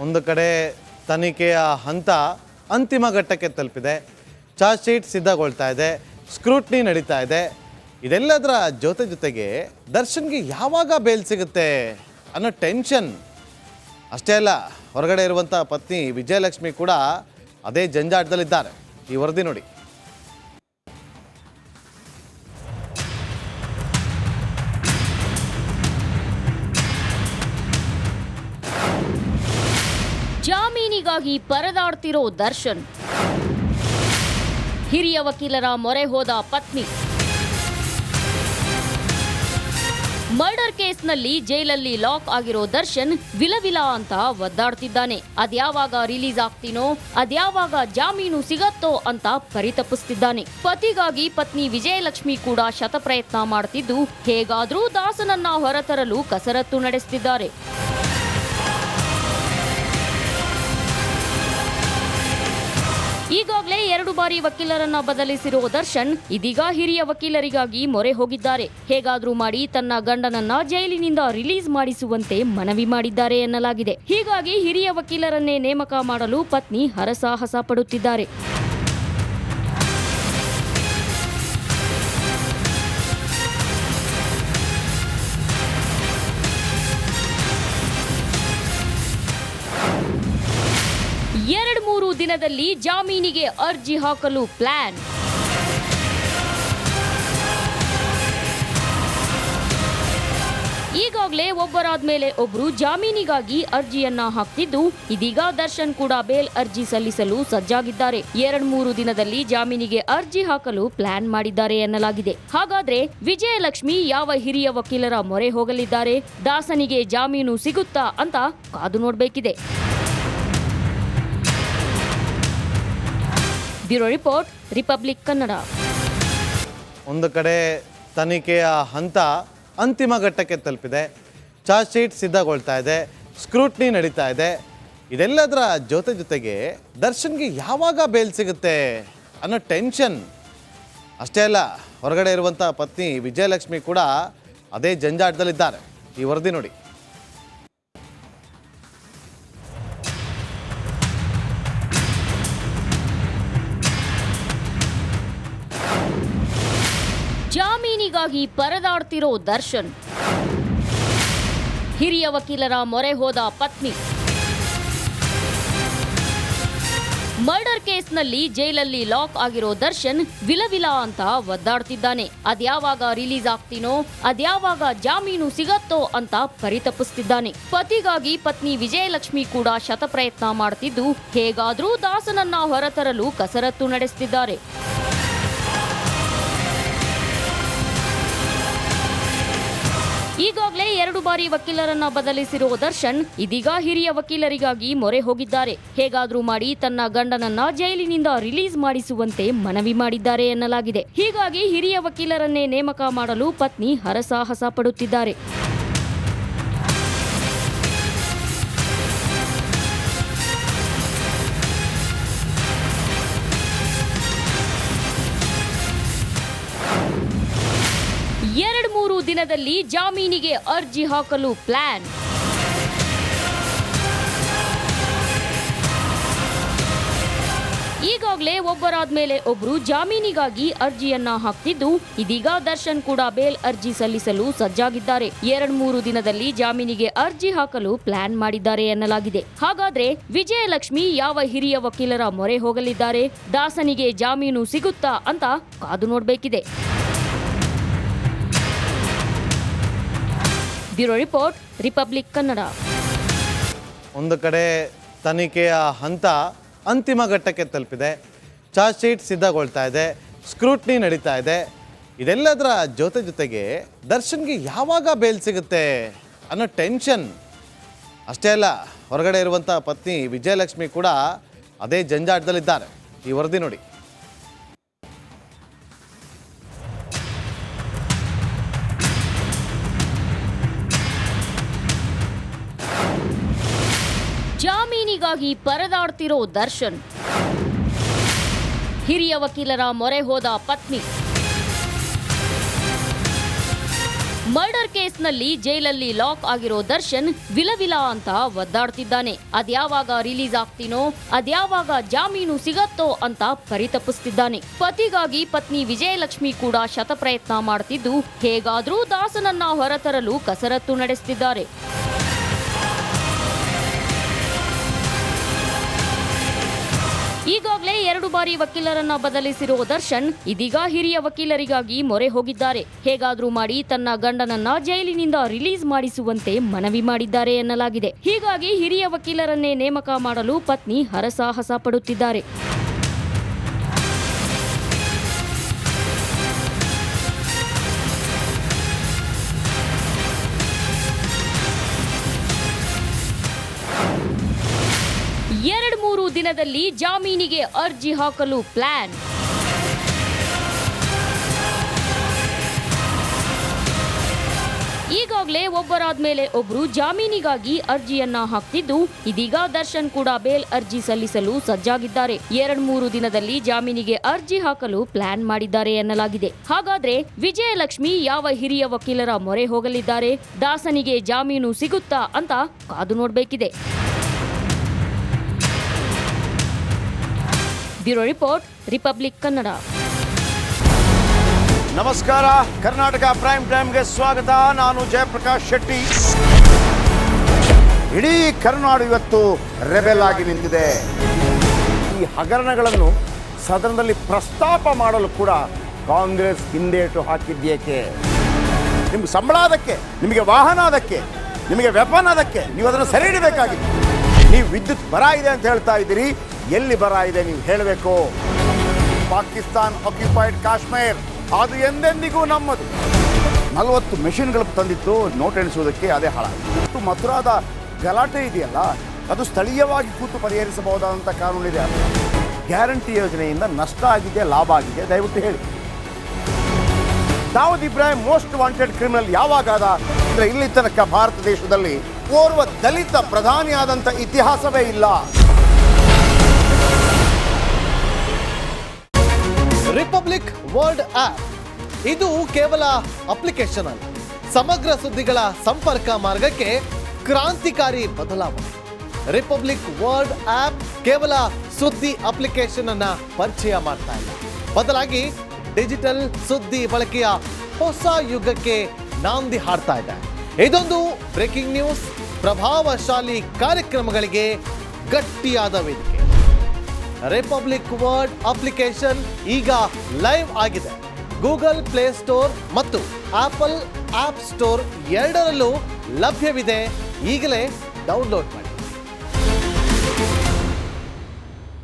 ಒಂದು ಕಡೆ ತನಿಖೆಯ ಹಂತ ಅಂತಿಮ ಘಟ್ಟಕ್ಕೆ ತಲುಪಿದೆ. ಚಾರ್ಜ್ ಶೀಟ್ ಸಿದ್ಧಗೊಳ್ತಾ ಇದೆ, ಸ್ಕ್ರೂಟ್ನಿ ನಡೀತಾ ಇದೆ. ಇದೆಲ್ಲದರ ಜೊತೆಗೆ ದರ್ಶನ್ಗೆ ಯಾವಾಗ ಬೇಲ್ ಸಿಗುತ್ತೆ ಅನ್ನೋ ಟೆನ್ಷನ್. ಅಷ್ಟೇ ಅಲ್ಲ, ಹೊರಗಡೆ ಇರುವಂಥ ಪತ್ನಿ ವಿಜಯಲಕ್ಷ್ಮಿ ಕೂಡ ಅದೇ ಜಂಜಾಟದಲ್ಲಿದ್ದಾರೆ. ಈ ವರದಿ ನೋಡಿ. ಜಾಮೀನಿಗಾಗಿ ಪರದಾಡ್ತಿರೋ ದರ್ಶನ್, ಹಿರಿಯ ವಕೀಲರ ಮೊರೆ ಹೋದ ಪತ್ನಿ, ಮರ್ಡರ್ ಕೇಸ್ನಲ್ಲಿ ಜೈಲಲ್ಲಿ ಲಾಕ್ ಆಗಿರೋ ದರ್ಶನ್ ವಿಲವಿಲ ಅಂತ ಒದ್ದಾಡ್ತಿದ್ದಾನೆ. ಅದ್ಯಾವಾಗ ರಿಲೀಸ್ ಆಗ್ತೀನೋ, ಅದ್ಯಾವಾಗ ಜಾಮೀನು ಸಿಗತ್ತೋ ಅಂತ ಪರಿತಪಿಸ್ತಿದ್ದಾನೆ. ಪತಿಗಾಗಿ ಪತ್ನಿ ವಿಜಯಲಕ್ಷ್ಮಿ ಕೂಡ ಶತಪ್ರಯತ್ನ ಮಾಡ್ತಿದ್ದು, ಹೇಗಾದ್ರೂ ದಾಸನನ್ನ ಹೊರತರಲು ಕಸರತ್ತು ನಡೆಸುತ್ತಿದ್ದಾರೆ. ಈಗಾಗಲೇ 2 ಬಾರಿ ವಕೀಲರನ್ನ ಬದಲಿಸಿರೋ ದರ್ಶನ್ ಇದೀಗ ಹಿರಿಯ ವಕೀಲರಿಗಾಗಿ ಮೊರೆ ಹೋಗಿದ್ದಾರೆ. ಹೇಗಾದ್ರೂ ಮಾಡಿ ತನ್ನ ಗಂಡನನ್ನ ಜೈಲಿನಿಂದ ರಿಲೀಸ್ ಮಾಡಿಸುವಂತೆ ಮನವಿ ಮಾಡಿದ್ದಾರೆ ಎನ್ನಲಾಗಿದೆ. ಹೀಗಾಗಿ ಹಿರಿಯ ವಕೀಲರನ್ನೇ ನೇಮಕ ಮಾಡಲು ಪತ್ನಿ ಹರಸಾಹಸ ಪಡುತ್ತಿದ್ದಾರೆ. ಮೂರು ದಿನದಲ್ಲಿ ಜಾಮೀನಿಗೆ ಅರ್ಜಿ ಹಾಕಲು ಪ್ಲಾನ್. ಈಗಾಗಲೇ ಒಬ್ಬರಾದ್ಮೇಲೆ ಒಬ್ರು ಜಾಮೀನಿಗಾಗಿ ಅರ್ಜಿಯನ್ನ ಹಾಕ್ತಿದ್ದು, ಇದೀಗ ದರ್ಶನ್ ಕೂಡ ಬೇಲ್ ಅರ್ಜಿ ಸಲ್ಲಿಸಲು ಸಜ್ಜಾಗಿದ್ದಾರೆ. 2-3 ದಿನದಲ್ಲಿ ಜಾಮೀನಿಗೆ ಅರ್ಜಿ ಹಾಕಲು ಪ್ಲಾನ್ ಮಾಡಿದ್ದಾರೆ ಎನ್ನಲಾಗಿದೆ. ಹಾಗಾದ್ರೆ ವಿಜಯಲಕ್ಷ್ಮಿ ಯಾವ ಹಿರಿಯ ವಕೀಲರ ಮೊರೆ ಹೋಗಲಿದ್ದಾರೆ? ದಾಸನಿಗೆ ಜಾಮೀನು ಸಿಗುತ್ತಾ ಅಂತ ಕಾದು ನೋಡಬೇಕಿದೆ. Bureau report, republic Kannada. ಒಂದು ಕಡೆ ತನಿಖೆಯ ಹಂತ ಅಂತಿಮ ಘಟ್ಟಕ್ಕೆ ತಲುಪಿದೆ. ಚಾರ್ಜ್ ಶೀಟ್ ಸಿದ್ಧಗೊಳ್ತಾ ಇದೆ, ಸ್ಕ್ರೂಟ್ನಿ ನಡೀತಾ ಇದೆ. ಇದೆಲ್ಲದರ ಜೊತೆಗೆ ದರ್ಶನ್ಗೆ ಯಾವಾಗ ಬೇಲ್ ಸಿಗುತ್ತೆ ಅನ್ನೋ ಟೆನ್ಷನ್. ಅಷ್ಟೇ ಅಲ್ಲ, ಹೊರಗಡೆ ಇರುವಂಥ ಪತ್ನಿ ವಿಜಯಲಕ್ಷ್ಮಿ ಕೂಡ ಅದೇ ಜಂಜಾಟದಲ್ಲಿದ್ದಾರೆ. ಈ ವರದಿ ನೋಡಿ. ಜಾಮೀನಿಗಾಗಿ ಪರದಾಡ್ತಿರೋ ದರ್ಶನ್, ಹಿರಿಯ ವಕೀಲರ ಮೊರೆ ಹೋದ ಪತ್ನಿ, ಮರ್ಡರ್ ಕೇಸ್ನಲ್ಲಿ ಜೈಲಲ್ಲಿ ಲಾಕ್ ಆಗಿರೋ ದರ್ಶನ್ ವಿಲವಿಲ ಅಂತ ಒದ್ದಾಡ್ತಿದ್ದಾನೆ. ಅದ್ಯಾವಾಗ ರಿಲೀಸ್ ಆಗ್ತೀನೋ, ಅದ್ಯಾವಾಗ ಜಾಮೀನು ಸಿಗತ್ತೋ ಅಂತ ಪರಿತಪಿಸ್ತಿದ್ದಾನೆ. ಪತಿಗಾಗಿ ಪತ್ನಿ ವಿಜಯಲಕ್ಷ್ಮಿ ಕೂಡ ಶತಪ್ರಯತ್ನ ಮಾಡ್ತಿದ್ದು, ಹೇಗಾದ್ರೂ ದಾಸನನ್ನ ಹೊರತರಲು ಕಸರತ್ತು ನಡೆಸುತ್ತಿದ್ದಾರೆ. ಈಗಾಗಲೇ 2 ಬಾರಿ ವಕೀಲರನ್ನ ಬದಲಿಸಿರೋ ದರ್ಶನ್ ಇದೀಗ ಹಿರಿಯ ವಕೀಲರಿಗಾಗಿ ಮೊರೆ ಹೋಗಿದ್ದಾರೆ. ಹೇಗಾದ್ರೂ ಮಾಡಿ ತನ್ನ ಗಂಡನನ್ನ ಜೈಲಿನಿಂದ ರಿಲೀಸ್ ಮಾಡಿಸುವಂತೆ ಮನವಿ ಮಾಡಿದ್ದಾರೆ ಎನ್ನಲಾಗಿದೆ. ಹೀಗಾಗಿ ಹಿರಿಯ ವಕೀಲರನ್ನೇ ನೇಮಕ ಮಾಡಲು ಪತ್ನಿ ಹರಸಾಹಸ ಪಡುತ್ತಿದ್ದಾರೆ. ಮೂರು ದಿನದಲ್ಲಿ ಜಾಮೀನಿಗೆ ಅರ್ಜಿ ಹಾಕಲು ಪ್ಲಾನ್. ಈಗಾಗಲೇ ಒಬ್ಬರಾದ್ಮೇಲೆ ಒಬ್ರು ಜಾಮೀನಿಗಾಗಿ ಅರ್ಜಿಯನ್ನ ಹಾಕ್ತಿದ್ದು, ಇದೀಗ ದರ್ಶನ್ ಕೂಡ ಬೇಲ್ ಅರ್ಜಿ ಸಲ್ಲಿಸಲು ಸಜ್ಜಾಗಿದ್ದಾರೆ. 2-3 ದಿನದಲ್ಲಿ ಜಾಮೀನಿಗೆ ಅರ್ಜಿ ಹಾಕಲು ಪ್ಲಾನ್ ಮಾಡಿದ್ದಾರೆ ಎನ್ನಲಾಗಿದೆ. ಹಾಗಾದ್ರೆ ವಿಜಯಲಕ್ಷ್ಮಿ ಯಾವ ಹಿರಿಯ ವಕೀಲರ ಮೊರೆ ಹೋಗಲಿದ್ದಾರೆ? ದಾಸನಿಗೆ ಜಾಮೀನು ಸಿಗುತ್ತಾ ಅಂತ ಕಾದು ನೋಡಬೇಕಿದೆ. Bureau report, republic Kannada. ಒಂದು ಕಡೆ ತನಿಖೆಯ ಹಂತ ಅಂತಿಮ ಘಟ್ಟಕ್ಕೆ ತಲುಪಿದೆ. ಚಾರ್ಜ್ ಶೀಟ್ ಸಿದ್ಧಗೊಳ್ತಾ ಇದೆ, ಸ್ಕ್ರೂಟ್ನಿ ನಡೀತಾ ಇದೆ. ಇದೆಲ್ಲದರ ಜೊತೆಗೆ ದರ್ಶನ್ಗೆ ಯಾವಾಗ ಬೇಲ್ ಸಿಗುತ್ತೆ ಅನ್ನೋ ಟೆನ್ಷನ್. ಅಷ್ಟೇ ಅಲ್ಲ, ಹೊರಗಡೆ ಇರುವಂಥ ಪತ್ನಿ ವಿಜಯಲಕ್ಷ್ಮಿ ಕೂಡ ಅದೇ ಜಂಜಾಟದಲ್ಲಿದ್ದಾರೆ. ಈ ವರದಿ ನೋಡಿ. ಜಾಮೀನಿಗಾಗಿ ಪರದಾಡ್ತಿರೋ ದರ್ಶನ್, ಹಿರಿಯ ವಕೀಲರ ಮೊರೆ ಹೋದ ಪತ್ನಿ, ಮರ್ಡರ್ ಕೇಸ್ನಲ್ಲಿ ಜೈಲಲ್ಲಿ ಲಾಕ್ ಆಗಿರೋ ದರ್ಶನ್ ವಿಲವಿಲ ಅಂತ ಒದ್ದಾಡ್ತಿದ್ದಾನೆ. ಅದ್ಯಾವಾಗ ರಿಲೀಸ್ ಆಗ್ತೀನೋ, ಅದ್ಯಾವಾಗ ಜಾಮೀನು ಸಿಗತ್ತೋ ಅಂತ ಪರಿತಪಿಸ್ತಿದ್ದಾನೆ. ಪತಿಗಾಗಿ ಪತ್ನಿ ವಿಜಯಲಕ್ಷ್ಮಿ ಕೂಡ ಶತಪ್ರಯತ್ನ ಮಾಡ್ತಿದ್ದು ಹೇಗಾದ್ರೂ ದಾಸನನ್ನ ಹೊರತರಲು ಕಸರತ್ತು ನಡೆಸುತ್ತಿದ್ದಾರೆ. ಈಗಾಗಲೇ 2 ಬಾರಿ ವಕೀಲರನ್ನ ಬದಲಿಸಿರುವ ದರ್ಶನ್ ಇದೀಗ ಹಿರಿಯ ವಕೀಲರಿಗಾಗಿ ಮೊರೆ ಹೋಗಿದ್ದಾರೆ. ಹೇಗಾದ್ರೂ ಮಾಡಿ ತನ್ನ ಗಂಡನನ್ನ ಜೈಲಿನಿಂದ ರಿಲೀಸ್ ಮಾಡಿಸುವಂತೆ ಮನವಿ ಮಾಡಿದ್ದಾರೆ ಎನ್ನಲಾಗಿದೆ. ಹೀಗಾಗಿ ಹಿರಿಯ ವಕೀಲರನ್ನೇ ನೇಮಕ ಮಾಡಲು ಪತ್ನಿ ಹರಸಾಹಸ ಪಡುತ್ತಿದ್ದಾರೆ. ಮೂರು ದಿನದಲ್ಲಿ ಜಾಮೀನಿಗೆ ಅರ್ಜಿ ಹಾಕಲು ಪ್ಲಾನ್. ಈಗಾಗಲೇ ಒಬ್ಬರಾದ್ಮೇಲೆ ಒಬ್ರು ಜಾಮೀನಿಗಾಗಿ ಅರ್ಜಿಯನ್ನ ಹಾಕ್ತಿದ್ದು ಇದೀಗ ದರ್ಶನ್ ಕೂಡ ಬೇಲ್ ಅರ್ಜಿ ಸಲ್ಲಿಸಲು ಸಜ್ಜಾಗಿದ್ದಾರೆ. 2-3 ದಿನದಲ್ಲಿ ಜಾಮೀನಿಗೆ ಅರ್ಜಿ ಹಾಕಲು ಪ್ಲಾನ್ ಮಾಡಿದ್ದಾರೆ ಎನ್ನಲಾಗಿದೆ. ಹಾಗಾದ್ರೆ ವಿಜಯಲಕ್ಷ್ಮಿ ಯಾವ ಹಿರಿಯ ವಕೀಲರ ಮೊರೆ ಹೋಗಲಿದ್ದಾರೆ? ದಾಸನಿಗೆ ಜಾಮೀನು ಸಿಗುತ್ತಾ ಅಂತ ಕಾದು ನೋಡಬೇಕಿದೆ. Bureau report, republic Kannada. ನಮಸ್ಕಾರ, ಕರ್ನಾಟಕ ಪ್ರೈಮ್ ಟೈಮ್ಗೆ ಸ್ವಾಗತ. ನಾನು ಜಯಪ್ರಕಾಶ್ ಶೆಟ್ಟಿ. ಇಡೀ ಕರ್ನಾಡು ಇವತ್ತು ರೆಬೆಲ್ ಆಗಿ ನಿಂತಿದೆ. ಈ ಹಗರಣಗಳನ್ನು ಸದನದಲ್ಲಿ ಪ್ರಸ್ತಾಪ ಮಾಡಲು ಕೂಡ ಕಾಂಗ್ರೆಸ್ ಹಿಂದೇಟು ಹಾಕಿದ್ದೇಕೆ? ನಿಮ್ಗೆ ಸಂಬಳ ಅದಕ್ಕೆ, ನಿಮಗೆ ವಾಹನ ಅದಕ್ಕೆ, ನಿಮಗೆ ವೆಪನ್ ಅದಕ್ಕೆ, ನೀವು ಅದನ್ನು ಸೆರೆ ಹಿಡಿಬೇಕಾಗಿತ್ತು. ನೀವು ವಿದ್ಯುತ್ ಬರ ಇದೆ ಅಂತ ಹೇಳ್ತಾ ಇದ್ದೀರಿ, ಎಲ್ಲಿ ಬರ ಇದೆ ನೀವು ಹೇಳಬೇಕು. ಪಾಕಿಸ್ತಾನ್ ಆಕ್ಯುಪೈಡ್ ಕಾಶ್ಮೀರ್ ಅದು ಎಂದೆಂದಿಗೂ ನಮ್ಮದು. 40 ಮೆಷಿನ್ಗಳು ತಂದಿತ್ತು ನೋಟ್ ಎಣಿಸುವುದಕ್ಕೆ, ಅದೇ ಹಾಳಾಯಿತು. ಮಥುರಾದ ಗಲಾಟೆ ಇದೆಯಲ್ಲ, ಅದು ಸ್ಥಳೀಯವಾಗಿ ಕೂತು ಪರಿಹರಿಸಬಹುದಾದಂಥ ಕಾನೂನಿದೆ. ಗ್ಯಾರಂಟಿ ಯೋಜನೆಯಿಂದ ನಷ್ಟ ಆಗಿದೆ, ಲಾಭ ಆಗಿದೆ, ದಯವಿಟ್ಟು ಹೇಳಿ. Dawood Ibrahim most wanted criminal ಯಾವಾಗಾದ ಅಂದರೆ ಇಲ್ಲಿ ತನಕ ಭಾರತ ದೇಶದಲ್ಲಿ ಓರ್ವ ದಲಿತ ಪ್ರಧಾನಿಯಾದಂಥ ಇತಿಹಾಸವೇ ಇಲ್ಲ. ರಿಪಬ್ಲಿಕ್ ವರ್ಲ್ಡ್ ಆಪ್ ಇದು ಕೇವಲ ಅಪ್ಲಿಕೇಶನ್ ಅಲ್ಲ, ಸಮಗ್ರ ಸುದ್ದಿಗಳ ಸಂಪರ್ಕ ಮಾರ್ಗಕ್ಕೆ ಕ್ರಾಂತಿಕಾರಿ ಬದಲಾವಣೆ. ರಿಪಬ್ಲಿಕ್ ವರ್ಲ್ಡ್ ಆಪ್ ಕೇವಲ ಸುದ್ದಿ ಅಪ್ಲಿಕೇಶನ್ ಅನ್ನ ಪರಿಚಯ ಮಾಡ್ತಾ ಇಲ್ಲ, ಬದಲಾಗಿ ಡಿಜಿಟಲ್ ಸುದ್ದಿ ಬಳಕೆಯ ಹೊಸ ಯುಗಕ್ಕೆ ನಾಂದಿ ಹಾಡ್ತಾ ಇದೆ. ಇದೊಂದು ಬ್ರೇಕಿಂಗ್ ನ್ಯೂಸ್, ಪ್ರಭಾವಶಾಲಿ ಕಾರ್ಯಕ್ರಮಗಳಿಗೆ ಗಟ್ಟಿಯಾದ ವೇದಿಕೆ. ರಿಪಬ್ಲಿಕ್ ವರ್ಲ್ಡ್ ಅಪ್ಲಿಕೇಶನ್ ಈಗ ಲೈವ್ ಆಗಿದೆ. ಗೂಗಲ್ ಪ್ಲೇ ಸ್ಟೋರ್ ಮತ್ತು ಆಪಲ್ ಆಪ್ ಸ್ಟೋರ್ ಎರಡರಲ್ಲೂ ಲಭ್ಯವಿದೆ. ಈಗಲೇ ಡೌನ್ಲೋಡ್ ಮಾಡಿ.